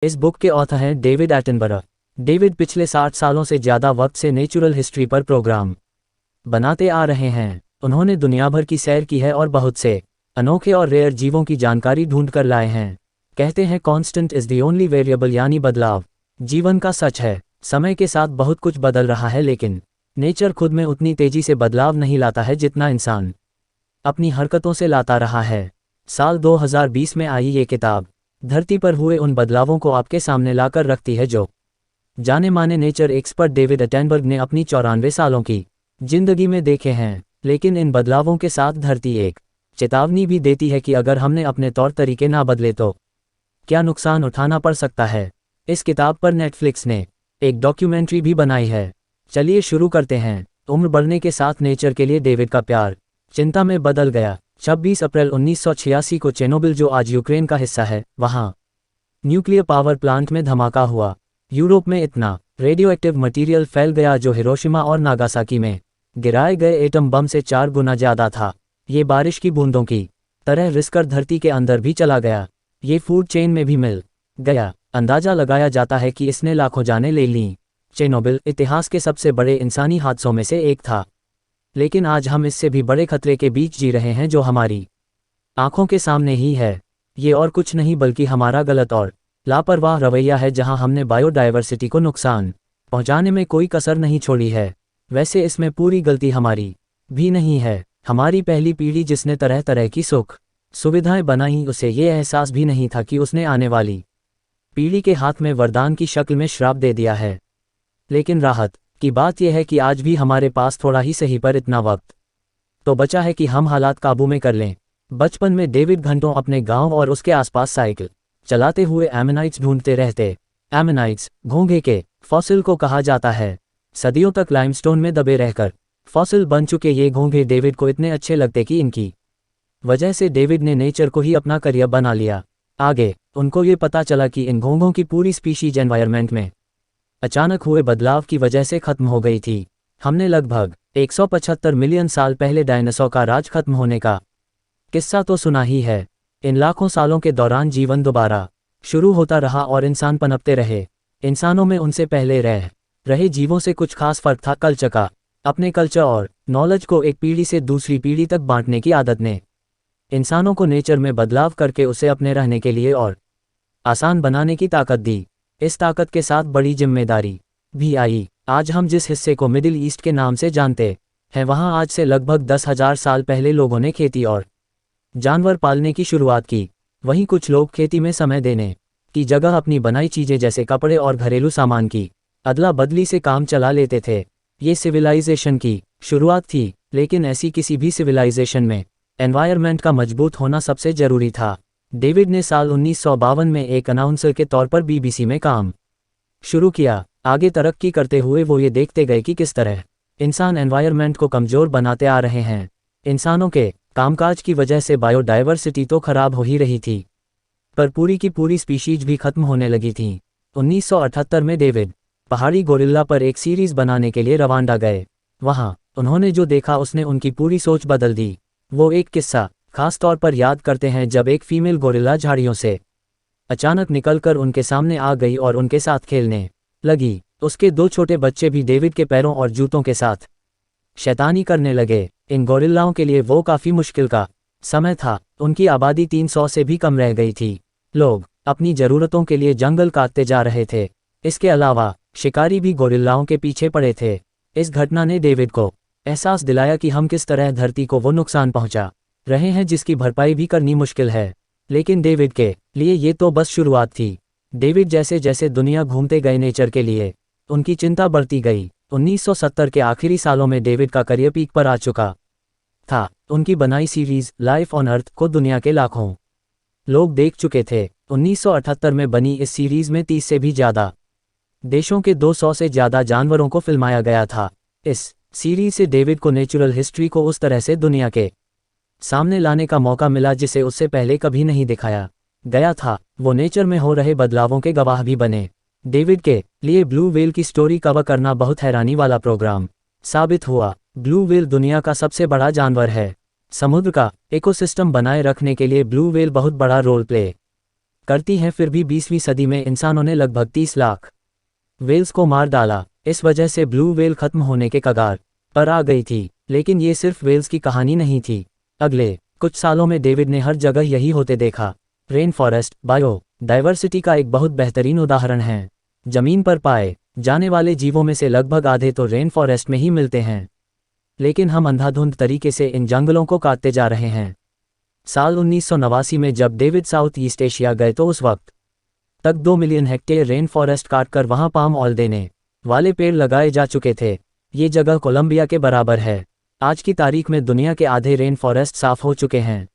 इस बुक के ऑथर हैं डेविड एटनबरो। डेविड पिछले 60 सालों से ज़्यादा वक्त से नेचुरल हिस्ट्री पर प्रोग्राम बनाते आ रहे हैं। उन्होंने दुनिया भर की सैर की है और बहुत से अनोखे और रेयर जीवों की जानकारी ढूंढ कर लाए हैं। कहते हैं constant is the only variable, यानी बदलाव जीवन का सच है। समय के साथ बहुत कुछ बदल रहा है, लेकिन नेचर खुद में उतनी तेजी से बदलाव नहीं लाता है जितना इंसान अपनी हरकतों से लाता रहा है। साल 2020 में आई ये किताब धरती पर हुए उन बदलावों को आपके सामने लाकर रखती है जो जाने माने नेचर एक्सपर्ट डेविड एटनबर्ग ने अपनी 94 सालों की जिंदगी में देखे हैं। लेकिन इन बदलावों के साथ धरती एक चेतावनी भी देती है कि अगर हमने अपने तौर तरीके ना बदले तो क्या नुकसान उठाना पड़ सकता है। इस किताब पर नेटफ्लिक्स ने एक डॉक्यूमेंट्री भी बनाई है। चलिए शुरू करते हैं। उम्र बढ़ने के साथ नेचर के लिए डेविड का प्यार चिंता में बदल गया। 26 अप्रैल 1986 को चेर्नोबिल, जो आज यूक्रेन का हिस्सा है, वहां न्यूक्लियर पावर प्लांट में धमाका हुआ। यूरोप में इतना रेडियो एक्टिव मटीरियल फैल गया जो हिरोशिमा और नागासाकी में गिराए गए एटम बम से 4 गुना ज़्यादा था। ये बारिश की बूंदों की तरह रिसकर धरती के अंदर भी चला गया। ये फूड चेन में भी मिल गया। अंदाजा लगाया जाता है कि इसने लाखों जानें ले लीं। चेर्नोबिल इतिहास के सबसे बड़े इंसानी हादसों में से एक था, लेकिन आज हम इससे भी बड़े खतरे के बीच जी रहे हैं जो हमारी आंखों के सामने ही है। ये और कुछ नहीं बल्कि हमारा गलत और लापरवाह रवैया है, जहां हमने बायोडायवर्सिटी को नुकसान पहुंचाने में कोई कसर नहीं छोड़ी है। वैसे इसमें पूरी गलती हमारी भी नहीं है। हमारी पहली पीढ़ी जिसने तरह तरह की सुख सुविधाएं बनाई, उसे ये एहसास भी नहीं था कि उसने आने वाली पीढ़ी के हाथ में वरदान की शक्ल में श्राप दे दिया है। लेकिन राहत की बात यह है कि आज भी हमारे पास थोड़ा ही सही पर इतना वक्त तो बचा है कि हम हालात काबू में कर लें। बचपन में डेविड घंटों अपने गांव और उसके आसपास साइकिल चलाते हुए एमेनाइट्स ढूंढते रहते। एमेनाइट्स घोंघे के फॉसिल को कहा जाता है। सदियों तक लाइमस्टोन में दबे रहकर फॉसिल बन चुके ये घोंघे डेविड को इतने अच्छे लगते कि इनकी वजह से डेविड ने नेचर को ही अपना करियर बना लिया। आगे उनको ये पता चला कि इन घोंघों की पूरी स्पीशीज एनवायरनमेंट में अचानक हुए बदलाव की वजह से खत्म हो गई थी। हमने लगभग 175 मिलियन साल पहले डायनासोर का राज खत्म होने का किस्सा तो सुना ही है। इन लाखों सालों के दौरान जीवन दोबारा शुरू होता रहा और इंसान पनपते रहे। इंसानों में उनसे पहले रह रहे जीवों से कुछ खास फर्क था। कल्चर का अपने कल्चर और नॉलेज को एक पीढ़ी से दूसरी पीढ़ी तक बांटने की आदत ने इंसानों को नेचर में बदलाव करके उसे अपने रहने के लिए और आसान बनाने की ताकत दी। इस ताकत के साथ बड़ी जिम्मेदारी भी आई। आज हम जिस हिस्से को मिडिल ईस्ट के नाम से जानते हैं, वहां आज से लगभग 10,000 साल पहले लोगों ने खेती और जानवर पालने की शुरुआत की। वहीं कुछ लोग खेती में समय देने की जगह अपनी बनाई चीज़ें जैसे कपड़े और घरेलू सामान की अदला बदली से काम चला लेते थे। ये सिविलाइजेशन की शुरुआत थी, लेकिन ऐसी किसी भी सिविलाइजेशन में एनवायरनमेंट का मजबूत होना सबसे ज़रूरी था। डेविड ने साल 1952 में एक अनाउंसर के तौर पर बीबीसी में काम शुरू किया। आगे तरक्की करते हुए वो ये देखते गए कि किस तरह इंसान एनवायरनमेंट को कमज़ोर बनाते आ रहे हैं। इंसानों के कामकाज की वजह से बायोडायवर्सिटी तो खराब हो ही रही थी, पर पूरी की पूरी स्पीशीज भी खत्म होने लगी थी। 1978 में डेविड पहाड़ी गोरिल्ला पर एक सीरीज़ बनाने के लिए रवांडा गए। वहाँ उन्होंने जो देखा उसने उनकी पूरी सोच बदल दी। वो एक किस्सा खास तौर पर याद करते हैं जब एक फीमेल गोरिल्ला झाड़ियों से अचानक निकलकर उनके सामने आ गई और उनके साथ खेलने लगी। उसके 2 छोटे बच्चे भी डेविड के पैरों और जूतों के साथ शैतानी करने लगे। इन गोरिल्लाओं के लिए वो काफ़ी मुश्किल का समय था। उनकी आबादी 300 से भी कम रह गई थी। लोग अपनी ज़रूरतों के लिए जंगल काटते जा रहे थे। इसके अलावा शिकारी भी गोरिल्लाओं के पीछे पड़े थे। इस घटना ने डेविड को एहसास दिलाया कि हम किस तरह धरती को वो नुकसान पहुंचा रहे हैं जिसकी भरपाई भी करनी मुश्किल है। लेकिन डेविड के लिए ये तो बस शुरुआत थी। डेविड जैसे जैसे दुनिया घूमते गए, नेचर के लिए उनकी चिंता बढ़ती गई। 1970 के आखिरी सालों में डेविड का करियर पीक पर आ चुका था। उनकी बनाई सीरीज लाइफ ऑन अर्थ को दुनिया के लाखों लोग देख चुके थे। 1978 में बनी इस सीरीज में 30 से भी ज़्यादा देशों के 200 से ज़्यादा जानवरों को फिल्माया गया था। इस सीरीज से डेविड को नेचुरल हिस्ट्री को उस तरह से दुनिया के सामने लाने का मौका मिला जिसे उससे पहले कभी नहीं दिखाया गया था। वो नेचर में हो रहे बदलावों के गवाह भी बने। डेविड के लिए ब्लू व्हेल की स्टोरी कवर करना बहुत हैरानी वाला प्रोग्राम साबित हुआ। ब्लू व्हेल दुनिया का सबसे बड़ा जानवर है। समुद्र का इकोसिस्टम बनाए रखने के लिए ब्लू व्हेल बहुत बड़ा रोल प्ले करती हैं, फिर भी 20वीं सदी में इंसानों ने लगभग 30 लाख वेल्स को मार डाला। इस वजह से ब्लू वेल खत्म होने के कगार पर आ गई थी। लेकिन ये सिर्फ वेल्स की कहानी नहीं थी। अगले कुछ सालों में डेविड ने हर जगह यही होते देखा। रेन फॉरेस्ट बायो डाइवर्सिटी का एक बहुत बेहतरीन उदाहरण है। जमीन पर पाए जाने वाले जीवों में से लगभग आधे तो रेन फॉरेस्ट में ही मिलते हैं। लेकिन हम अंधाधुंध तरीके से इन जंगलों को काटते जा रहे हैं। साल 1989 में जब डेविड साउथ ईस्ट एशिया गए तो उस वक्त तक 2 मिलियन हेक्टेयर रेन फॉरेस्ट काटकर वहां पाम ऑयल देने वाले पेड़ लगाए जा चुके थे। ये जगह कोलंबिया के बराबर है। आज की तारीख में दुनिया के आधे रेन फॉरेस्ट साफ हो चुके हैं।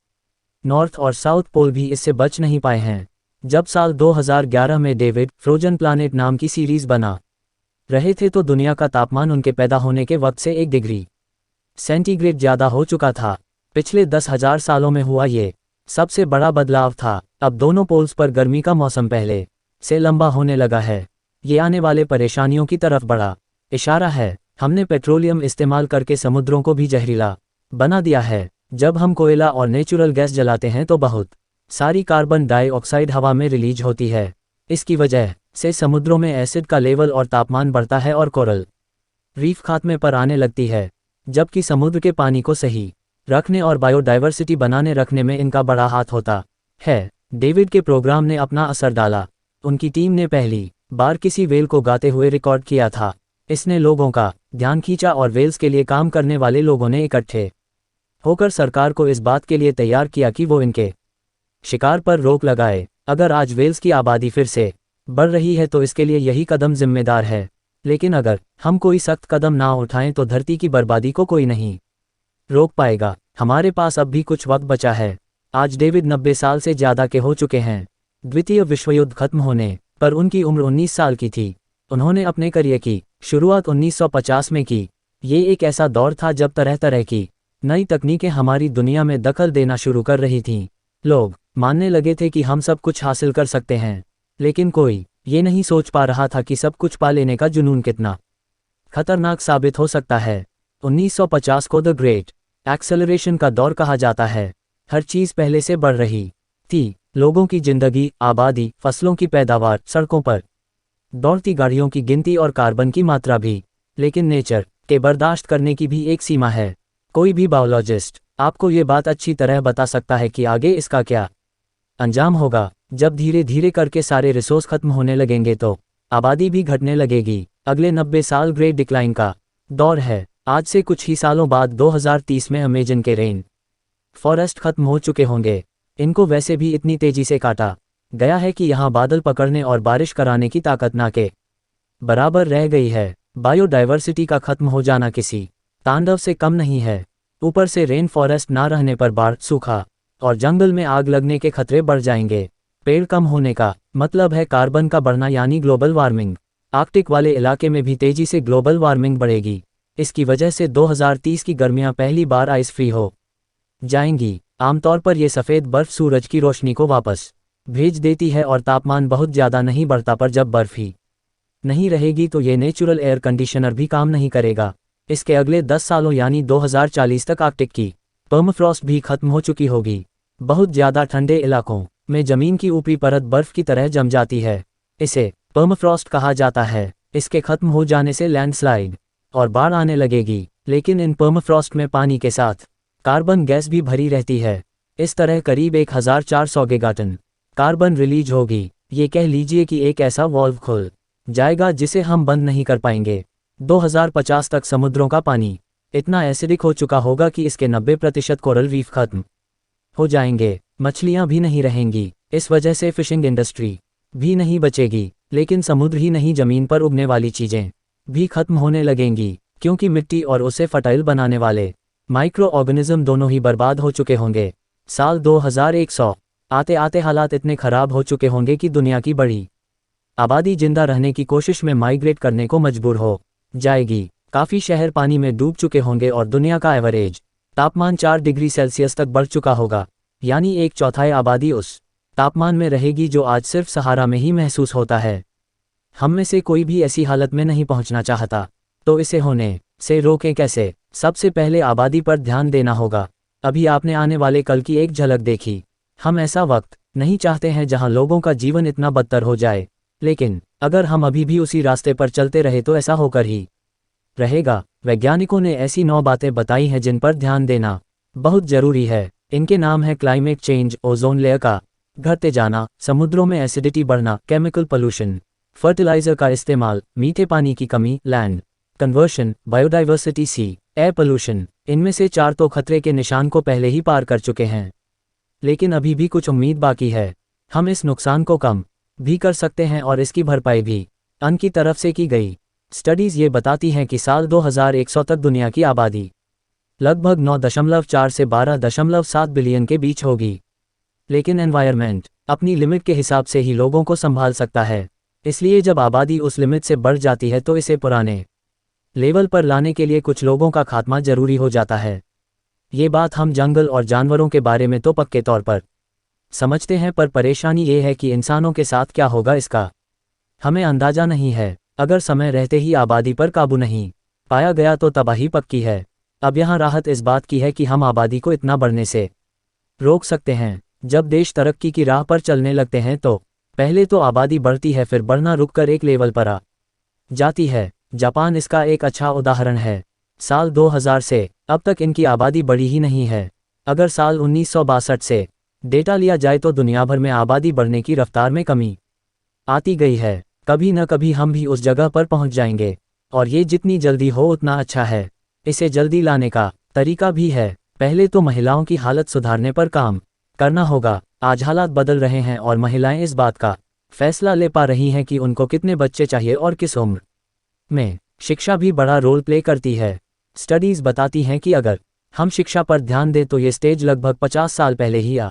नॉर्थ और साउथ पोल भी इससे बच नहीं पाए हैं। जब साल 2011 में डेविड फ्रोजन प्लानेट नाम की सीरीज बना रहे थे तो दुनिया का तापमान उनके पैदा होने के वक्त से 1 डिग्री सेंटीग्रेड ज़्यादा हो चुका था। पिछले 10,000 सालों में हुआ ये सबसे बड़ा बदलाव था। अब दोनों पोल्स पर गर्मी का मौसम पहले से लंबा होने लगा है। ये आने वाले परेशानियों की तरफ बड़ा इशारा है। हमने पेट्रोलियम इस्तेमाल करके समुद्रों को भी जहरीला बना दिया है। जब हम कोयला और नेचुरल गैस जलाते हैं तो बहुत सारी कार्बन डाइऑक्साइड हवा में रिलीज होती है। इसकी वजह से समुद्रों में एसिड का लेवल और तापमान बढ़ता है और कोरल रीफ खात्मे पर आने लगती है। जबकि समुद्र के पानी को सही रखने और बायोडाइवर्सिटी बनाने रखने में इनका बड़ा हाथ होता है। डेविड के प्रोग्राम ने अपना असर डाला। उनकी टीम ने पहली बार किसी वेल को गाते हुए रिकॉर्ड किया था। इसने लोगों का ध्यान खींचा और वेल्स के लिए काम करने वाले लोगों ने इकट्ठे होकर सरकार को इस बात के लिए तैयार किया कि वो इनके शिकार पर रोक लगाए। अगर आज वेल्स की आबादी फिर से बढ़ रही है तो इसके लिए यही कदम जिम्मेदार है। लेकिन अगर हम कोई सख्त कदम ना उठाएं तो धरती की बर्बादी को कोई नहीं रोक पाएगा। हमारे पास अब भी कुछ वक्त बचा है। आज डेविड 90 साल से ज़्यादा के हो चुके हैं। द्वितीय विश्वयुद्ध खत्म होने पर उनकी उम्र 19 साल की थी। उन्होंने अपने करियर की शुरुआत 1950 में की। ये एक ऐसा दौर था जब तरह तरह की नई तकनीकें हमारी दुनिया में दखल देना शुरू कर रही थीं। लोग मानने लगे थे कि हम सब कुछ हासिल कर सकते हैं। लेकिन कोई ये नहीं सोच पा रहा था कि सब कुछ पा लेने का जुनून कितना खतरनाक साबित हो सकता है। 1950 को द ग्रेट एक्सेलरेशन का दौर कहा जाता है। हर चीज़ पहले से बढ़ रही थी। लोगों की जिंदगी, आबादी, फसलों की पैदावार, सड़कों पर दौड़ती गाड़ियों की गिनती और कार्बन की मात्रा भी। लेकिन नेचर के बर्दाश्त करने की भी एक सीमा है। कोई भी बायोलॉजिस्ट आपको ये बात अच्छी तरह बता सकता है कि आगे इसका क्या अंजाम होगा। जब धीरे धीरे करके सारे रिसोर्स खत्म होने लगेंगे तो आबादी भी घटने लगेगी। अगले 90 साल ग्रेट डिक्लाइन का दौर है। आज से कुछ ही सालों बाद 2030 में अमेजन के रेन फॉरेस्ट खत्म हो चुके होंगे। इनको वैसे भी इतनी तेजी से काटा गया है कि यहाँ बादल पकड़ने और बारिश कराने की ताकत ना के बराबर रह गई है। बायोडाइवर्सिटी का खत्म हो जाना किसी तांडव से कम नहीं है। ऊपर से रेन फॉरेस्ट ना रहने पर बाढ़, सूखा और जंगल में आग लगने के खतरे बढ़ जाएंगे। पेड़ कम होने का मतलब है कार्बन का बढ़ना, यानी ग्लोबल वार्मिंग। आर्कटिक वाले इलाके में भी तेजी से ग्लोबल वार्मिंग बढ़ेगी। इसकी वजह से 2030 की गर्मियां पहली बार आइस फ्री हो जाएंगी। आमतौर पर यह सफ़ेद बर्फ सूरज की रोशनी को वापस भेज देती है और तापमान बहुत ज़्यादा नहीं बढ़ता, पर जब बर्फ ही नहीं रहेगी तो ये नेचुरल एयर कंडीशनर भी काम नहीं करेगा। इसके अगले 10 सालों यानी 2040 तक आर्कटिक की पर्मफ्रॉस्ट भी खत्म हो चुकी होगी। बहुत ज़्यादा ठंडे इलाकों में ज़मीन की ऊपरी परत बर्फ़ की तरह जम जाती है। इसे पर्मफ्रॉस्ट कहा जाता है। इसके खत्म हो जाने से लैंडस्लाइड और बाढ़ आने लगेगी। लेकिन इन पर्मफ्रॉस्ट में पानी के साथ कार्बन गैस भी भरी रहती है। इस तरह करीब 1400 गीगाटन कार्बन रिलीज होगी। ये कह लीजिए कि एक ऐसा वॉल्व खुल जाएगा जिसे हम बंद नहीं कर पाएंगे। 2050 तक समुद्रों का पानी इतना एसिडिक हो चुका होगा कि इसके 90% कोरल रीफ खत्म हो जाएंगे। मछलियां भी नहीं रहेंगी। इस वजह से फिशिंग इंडस्ट्री भी नहीं बचेगी। लेकिन समुद्र ही नहीं, ज़मीन पर उगने वाली चीज़ें भी खत्म होने लगेंगी, क्योंकि मिट्टी और उसे फर्टाइल बनाने वाले माइक्रो ऑर्गेनिज्म दोनों ही बर्बाद हो चुके होंगे। साल 2100 आते आते हालात इतने खराब हो चुके होंगे कि दुनिया की बड़ी आबादी जिंदा रहने की कोशिश में माइग्रेट करने को मजबूर हो जाएगी। काफ़ी शहर पानी में डूब चुके होंगे और दुनिया का एवरेज तापमान 4 डिग्री सेल्सियस तक बढ़ चुका होगा, यानी 1/4 आबादी उस तापमान में रहेगी जो आज सिर्फ सहारा में ही महसूस होता है। हम में से कोई भी ऐसी हालत में नहीं पहुंचना चाहता, तो इसे होने से रोकें कैसे? सबसे पहले आबादी पर ध्यान देना होगा। अभी आपने आने वाले कल की एक झलक देखी। हम ऐसा वक्त नहीं चाहते हैं जहां लोगों का जीवन इतना बदतर हो जाए, लेकिन अगर हम अभी भी उसी रास्ते पर चलते रहे तो ऐसा होकर ही रहेगा। वैज्ञानिकों ने ऐसी 9 बातें बताई हैं जिन पर ध्यान देना बहुत जरूरी है। इनके नाम है क्लाइमेट चेंज, ओजोन लेयर का घटते जाना, समुद्रों में एसिडिटी बढ़ना, केमिकल पोल्यूशन, फर्टिलाइजर का इस्तेमाल, मीठे पानी की कमी, लैंड कन्वर्शन, बायोडाइवर्सिटी, सी एयर पोल्यूशन। इनमें से 4 तो खतरे के निशान को पहले ही पार कर चुके हैं, लेकिन अभी भी कुछ उम्मीद बाकी है। हम इस नुकसान को कम भी कर सकते हैं और इसकी भरपाई भी अन की तरफ से की गई स्टडीज़ ये बताती हैं कि साल 2100 तक दुनिया की आबादी लगभग 9.4 से 12.7 बिलियन के बीच होगी। लेकिन एनवायरनमेंट अपनी लिमिट के हिसाब से ही लोगों को संभाल सकता है, इसलिए जब आबादी उस लिमिट से बढ़ जाती है तो इसे पुराने लेवल पर लाने के लिए कुछ लोगों का खात्मा जरूरी हो जाता है। ये बात हम जंगल और जानवरों के बारे में तो पक्के तौर पर समझते हैं, पर परेशानी ये है कि इंसानों के साथ क्या होगा इसका हमें अंदाजा नहीं है। अगर समय रहते ही आबादी पर काबू नहीं पाया गया तो तबाही पक्की है। अब यहाँ राहत इस बात की है कि हम आबादी को इतना बढ़ने से रोक सकते हैं। जब देश तरक्की की राह पर चलने लगते हैं तो पहले तो आबादी बढ़ती है, फिर बढ़ना रुककर एक लेवल पर आ जाती है। जापान इसका एक अच्छा उदाहरण है। साल 2000 से अब तक इनकी आबादी बढ़ी ही नहीं है। अगर साल 1962 से डेटा लिया जाए तो दुनिया भर में आबादी बढ़ने की रफ्तार में कमी आती गई है। कभी न कभी हम भी उस जगह पर पहुंच जाएंगे, और ये जितनी जल्दी हो उतना अच्छा है। इसे जल्दी लाने का तरीका भी है। पहले तो महिलाओं की हालत सुधारने पर काम करना होगा। आज हालात बदल रहे हैं और महिलाएं इस बात का फैसला ले पा रही हैं कि उनको कितने बच्चे चाहिए और किस उम्र में। शिक्षा भी बड़ा रोल प्ले करती है। स्टडीज़ बताती हैं कि अगर हम शिक्षा पर ध्यान दें तो ये स्टेज लगभग 50 साल पहले ही आ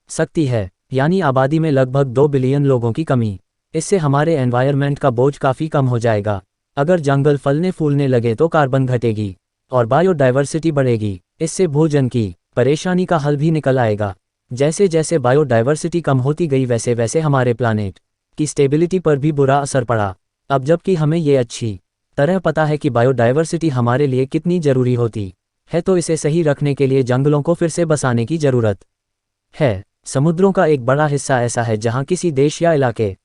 सकती है, यानी आबादी में लगभग 2 बिलियन लोगों की कमी। इससे हमारे एनवायरनमेंट का बोझ काफ़ी कम हो जाएगा। अगर जंगल फलने फूलने लगे तो कार्बन घटेगी और बायोडाइवर्सिटी बढ़ेगी। इससे भोजन की परेशानी का हल भी निकल आएगा। जैसे जैसे बायोडाइवर्सिटी कम होती गई वैसे वैसे हमारे प्लानेट की स्टेबिलिटी पर भी बुरा असर पड़ा। अब जबकि हमें ये अच्छी तरह पता है कि बायोडाइवर्सिटी हमारे लिए कितनी ज़रूरी होती है, तो इसे सही रखने के लिए जंगलों को फिर से बसाने की ज़रूरत है। समुद्रों का एक बड़ा हिस्सा ऐसा है जहाँ किसी देश या इलाके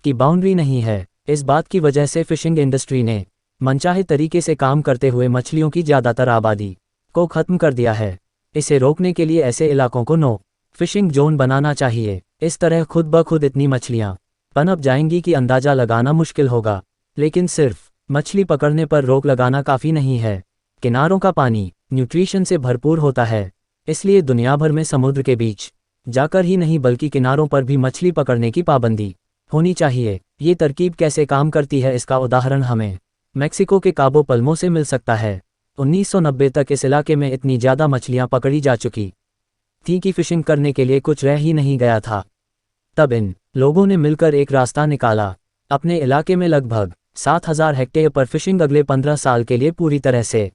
की बाउंड्री नहीं है। इस बात की वजह से फिशिंग इंडस्ट्री ने मनचाहे तरीके से काम करते हुए मछलियों की ज़्यादातर आबादी को ख़त्म कर दिया है। इसे रोकने के लिए ऐसे इलाकों को नो फिशिंग जोन बनाना चाहिए। इस तरह खुद ब खुद इतनी मछलियाँ पनप जाएंगी कि अंदाज़ा लगाना मुश्किल होगा। लेकिन सिर्फ मछली पकड़ने पर रोक लगाना काफ़ी नहीं है। किनारों का पानी न्यूट्रिशन से भरपूर होता है, इसलिए दुनिया भर में समुद्र के बीच जाकर ही नहीं बल्कि किनारों पर भी मछली पकड़ने की पाबंदी होनी चाहिए। ये तरकीब कैसे काम करती है इसका उदाहरण हमें मेक्सिको के काबो पल्मो से मिल सकता है। 1990 तक इस इलाके में इतनी ज़्यादा मछलियाँ पकड़ी जा चुकी थी कि फिशिंग करने के लिए कुछ रह ही नहीं गया था। तब इन लोगों ने मिलकर एक रास्ता निकाला। अपने इलाके में लगभग 7000 हेक्टेयर पर फिशिंग अगले 15 साल के लिए पूरी तरह से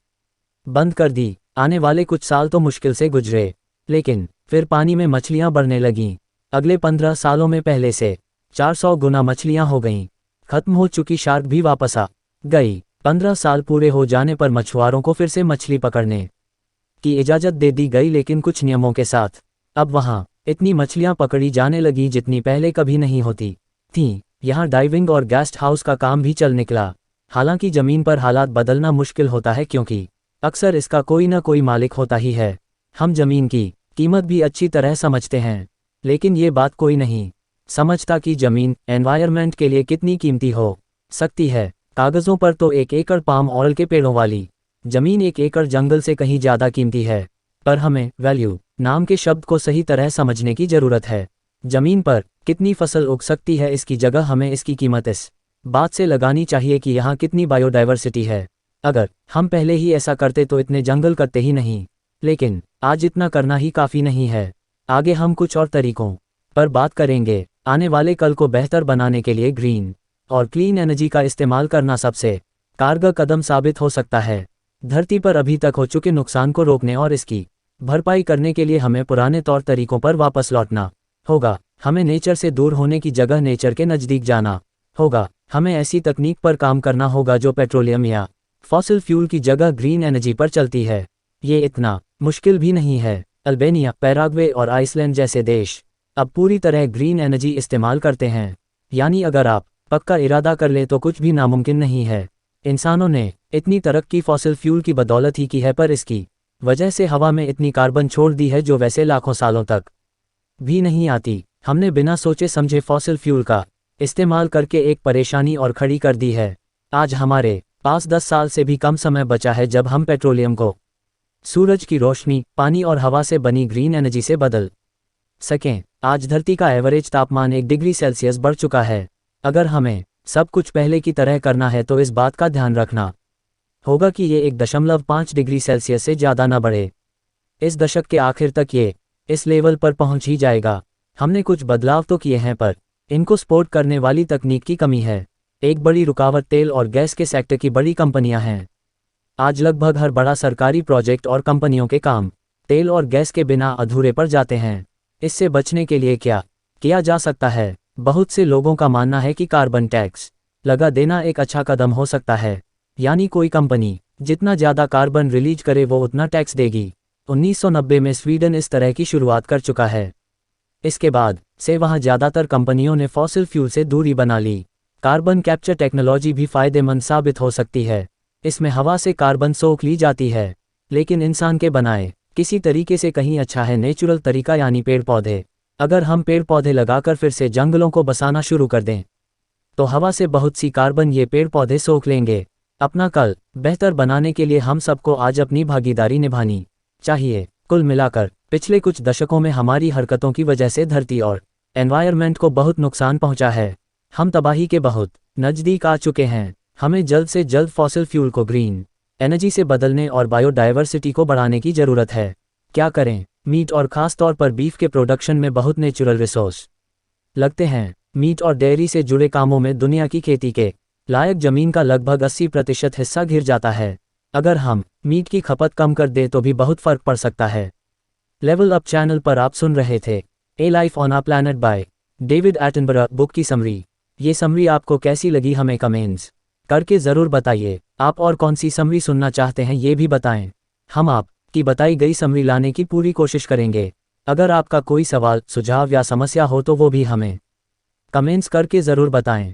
बंद कर दी। आने वाले कुछ साल तो मुश्किल से गुजरे, लेकिन फिर पानी में मछलियां बढ़ने लगीं। अगले 15 सालों में पहले से 400 गुना मछलियां हो गईं। खत्म हो चुकी शार्क भी वापस आ गई। 15 साल पूरे हो जाने पर मछुआरों को फिर से मछली पकड़ने की इजाज़त दे दी गई, लेकिन कुछ नियमों के साथ। अब वहाँ इतनी मछलियां पकड़ी जाने लगी जितनी पहले कभी नहीं होती थीं। यहाँ डाइविंग और गेस्ट हाउस का काम भी चल निकला। हालांकि ज़मीन पर हालात बदलना मुश्किल होता है, क्योंकि अक्सर इसका कोई ना कोई मालिक होता ही है। हम ज़मीन की कीमत भी अच्छी तरह समझते हैं, लेकिन ये बात कोई नहीं समझता कि ज़मीन एनवायरनमेंट के लिए कितनी कीमती हो सकती है। कागज़ों पर तो 1 एकड़ पाम ऑयल के पेड़ों वाली ज़मीन 1 एकड़ जंगल से कहीं ज़्यादा कीमती है, पर हमें वैल्यू नाम के शब्द को सही तरह समझने की ज़रूरत है। ज़मीन पर कितनी फसल उग सकती है इसकी जगह हमें इसकी कीमत इस बात से लगानी चाहिए कि यहाँ कितनी बायोडाइवर्सिटी है। अगर हम पहले ही ऐसा करते तो इतने जंगल करते ही नहीं, लेकिन आज इतना करना ही काफ़ी नहीं है। आगे हम कुछ और तरीकों पर बात करेंगे। आने वाले कल को बेहतर बनाने के लिए ग्रीन और क्लीन एनर्जी का इस्तेमाल करना सबसे कारगर कदम साबित हो सकता है। धरती पर अभी तक हो चुके नुकसान को रोकने और इसकी भरपाई करने के लिए हमें पुराने तौर तरीकों पर वापस लौटना होगा। हमें नेचर से दूर होने की जगह नेचर के नज़दीक जाना होगा। हमें ऐसी तकनीक पर काम करना होगा जो पेट्रोलियम या फॉसिल फ्यूल की जगह ग्रीन एनर्जी पर चलती है। ये इतना मुश्किल भी नहीं है। अल्बानिया, पैराग्वे और आइसलैंड जैसे देश अब पूरी तरह ग्रीन एनर्जी इस्तेमाल करते हैं। यानी अगर आप पक्का इरादा कर ले तो कुछ भी नामुमकिन नहीं है। इंसानों ने इतनी तरक्की फॉसिल फ्यूल की बदौलत ही की है, पर इसकी वजह से हवा में इतनी कार्बन छोड़ दी है जो वैसे लाखों सालों तक भी नहीं आती। हमने बिना सोचे समझे फॉसिल फ्यूल का इस्तेमाल करके एक परेशानी और खड़ी कर दी है। आज हमारे पास 10 साल से भी कम समय बचा है जब हम पेट्रोलियम को सूरज की रोशनी, पानी और हवा से बनी ग्रीन एनर्जी से बदल सकें। आज धरती का एवरेज तापमान 1 डिग्री सेल्सियस बढ़ चुका है। अगर हमें सब कुछ पहले की तरह करना है तो इस बात का ध्यान रखना होगा कि ये 1.5 डिग्री सेल्सियस से ज़्यादा न बढ़े। इस दशक के आखिर तक ये इस लेवल पर पहुंच ही जाएगा। हमने कुछ बदलाव तो किए हैं, पर इनको सपोर्ट करने वाली तकनीक की कमी है। एक बड़ी रुकावट तेल और गैस के सेक्टर की बड़ी कंपनियां हैं। आज लगभग हर बड़ा सरकारी प्रोजेक्ट और कंपनियों के काम तेल और गैस के बिना अधूरे पड़ जाते हैं। इससे बचने के लिए क्या किया जा सकता है? बहुत से लोगों का मानना है कि कार्बन टैक्स लगा देना एक अच्छा कदम हो सकता है। यानी कोई कंपनी जितना ज़्यादा कार्बन रिलीज करे वो उतना टैक्स देगी। 1990 में स्वीडन इस तरह की शुरुआत कर चुका है। इसके बाद से वहाँ ज़्यादातर कंपनियों ने फॉसिल फ्यूल से दूरी बना ली। कार्बन कैप्चर टेक्नोलॉजी भी फ़ायदेमंद साबित हो सकती है। इसमें हवा से कार्बन सोख ली जाती है, लेकिन इंसान के बनाए किसी तरीके से कहीं अच्छा है नेचुरल तरीका, यानी पेड़ पौधे। अगर हम पेड़ पौधे लगाकर फिर से जंगलों को बसाना शुरू कर दें तो हवा से बहुत सी कार्बन ये पेड़ पौधे सोख लेंगे। अपना कल बेहतर बनाने के लिए हम सबको आज अपनी भागीदारी निभानी चाहिए। कुल मिलाकर पिछले कुछ दशकों में हमारी हरकतों की वजह से धरती और एनवायरनमेंट को बहुत नुकसान पहुंचा है। हम तबाही के बहुत नज़दीक आ चुके हैं। हमें जल्द से जल्द फॉसिल फ्यूल को ग्रीन एनर्जी से बदलने और बायोडायवर्सिटी को बढ़ाने की ज़रूरत है। क्या करें? मीट और ख़ास तौर पर बीफ के प्रोडक्शन में बहुत नेचुरल रिसोर्स लगते हैं। मीट और डेयरी से जुड़े कामों में दुनिया की खेती के लायक ज़मीन का लगभग 80% हिस्सा घिर जाता है। अगर हम मीट की खपत कम कर दें तो भी बहुत फ़र्क पड़ सकता है। लेवल अप चैनल पर आप सुन रहे थे a life on our planet by David Attenborough book की समरी। ये समरी आपको कैसी लगी हमें कमेंट्स करके ज़रूर बताइए। आप और कौन सी समरी सुनना चाहते हैं ये भी बताएं। हम आपकी बताई गई समरी लाने की पूरी कोशिश करेंगे। अगर आपका कोई सवाल, सुझाव या समस्या हो तो वो भी हमें कमेंट्स करके ज़रूर बताएं।